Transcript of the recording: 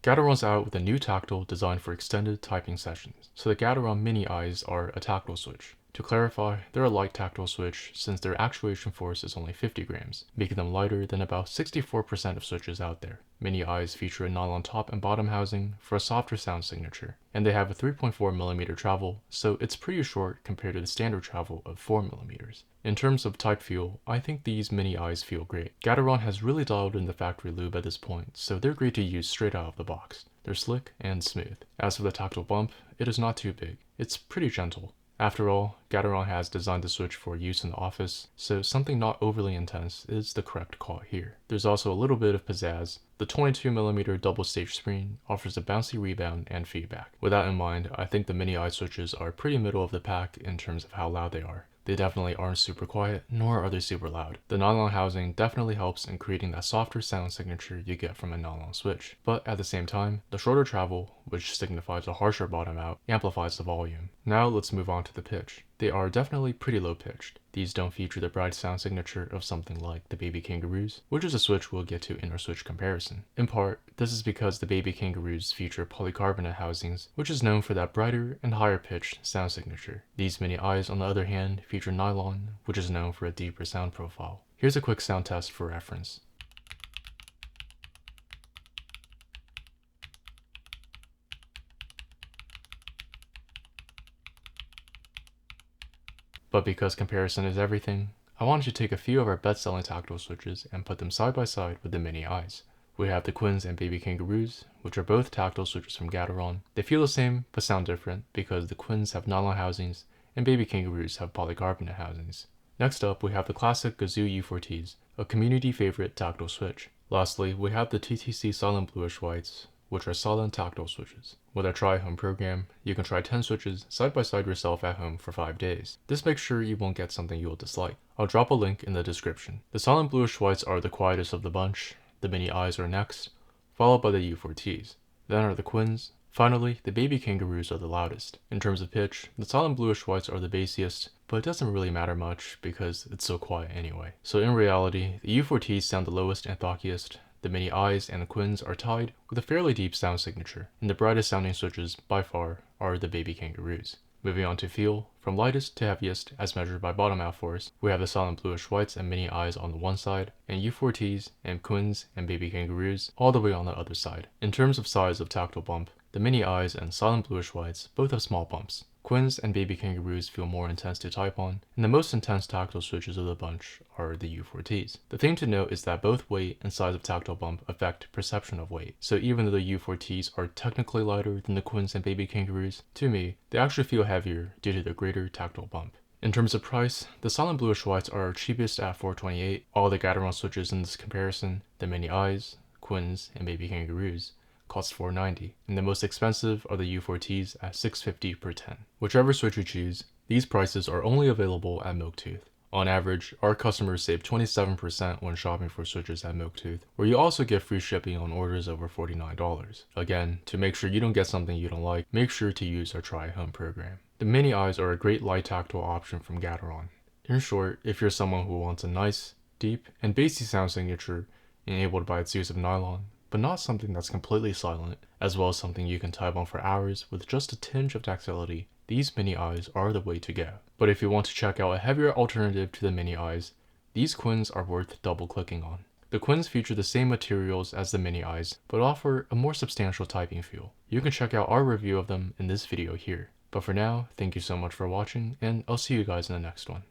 Gateron's out with a new tactile designed for extended typing sessions. So the Gateron Mini eyes are a tactile switch. To clarify, they're a light tactile switch since their actuation force is only 50 grams, making them lighter than about 64% of switches out there. Mini eyes feature a nylon top and bottom housing for a softer sound signature, and they have a 3.4mm travel, so it's pretty short compared to the standard travel of 4mm. In terms of type feel, I think these mini eyes feel great. Gateron has really dialed in the factory lube at this point, so they're great to use straight out of the box. They're slick and smooth. As for the tactile bump, it is not too big. It's pretty gentle. After all, Gateron has designed the switch for use in the office, so something not overly intense is the correct call here. There's also a little bit of pizzazz. The 22mm double-stage screen offers a bouncy rebound and feedback. With that in mind, I think the mini eye switches are pretty middle of the pack in terms of how loud they are. They definitely aren't super quiet, nor are they super loud. The nylon housing definitely helps in creating that softer sound signature you get from a nylon switch. But at the same time, the shorter travel, which signifies a harsher bottom out, amplifies the volume. Now let's move on to the pitch. They are definitely pretty low pitched. These don't feature the bright sound signature of something like the Baby Kangaroos, which is a switch we'll get to in our switch comparison. In part, this is because the Baby Kangaroos feature polycarbonate housings, which is known for that brighter and higher pitched sound signature. These mini eyes, on the other hand, feature nylon, which is known for a deeper sound profile. Here's a quick sound test for reference. But because comparison is everything, I wanted to take a few of our best-selling tactile switches and put them side by side with the mini eyes. We have the Quins and Baby Kangaroos, which are both tactile switches from Gateron. They feel the same, but sound different because the Quins have nylon housings and Baby Kangaroos have polycarbonate housings. Next up, we have the classic Gazoo U4Ts, a community favorite tactile switch. Lastly, we have the TTC Silent Bluish Whites, which are silent tactile switches. With our Try Home program, you can try 10 switches side by side yourself at home for 5 days. This makes sure you won't get something you'll dislike. I'll drop a link in the description. The Silent Bluish Whites are the quietest of the bunch, the mini eyes are next, followed by the U4Ts. Then are the Quins. Finally, the Baby Kangaroos are the loudest. In terms of pitch, the Silent Bluish Whites are the bassiest, but it doesn't really matter much because it's so quiet anyway. So in reality, the U4Ts sound the lowest and thockiest. The mini eyes and the Quins are tied with a fairly deep sound signature, and the brightest sounding switches by far are the Baby Kangaroos. Moving on to feel, from lightest to heaviest as measured by bottom out force, we have the Silent Bluish Whites and mini eyes on the one side, and U4Ts and Quins and Baby Kangaroos all the way on the other side. In terms of size of tactile bump, the mini eyes and Silent Bluish Whites both have small bumps. Quins and Baby Kangaroos feel more intense to type on, and the most intense tactile switches of the bunch are the U4Ts. The thing to note is that both weight and size of tactile bump affect perception of weight, so even though the U4Ts are technically lighter than the Quins and Baby Kangaroos, to me, they actually feel heavier due to the greater tactile bump. In terms of price, the Silent Bluish Whites are our cheapest at $428. All the Gateron switches in this comparison, the mini eyes, Quins, and Baby Kangaroos, cost $490, and the most expensive are the U4Ts at $650 per 10. Whichever switch you choose, these prices are only available at Milktooth. On average, our customers save 27% when shopping for switches at Milktooth, where you also get free shipping on orders over $49. Again, to make sure you don't get something you don't like, make sure to use our Try Home program. The mini eyes are a great light tactile option from Gateron. In short, if you're someone who wants a nice, deep, and bassy sound signature enabled by its use of nylon, but not something that's completely silent, as well as something you can type on for hours with just a tinge of tactility, these mini eyes are the way to go. But if you want to check out a heavier alternative to the mini eyes, these Quins are worth double clicking on. The Quins feature the same materials as the mini eyes, but offer a more substantial typing feel. You can check out our review of them in this video here. But for now, thank you so much for watching, and I'll see you guys in the next one.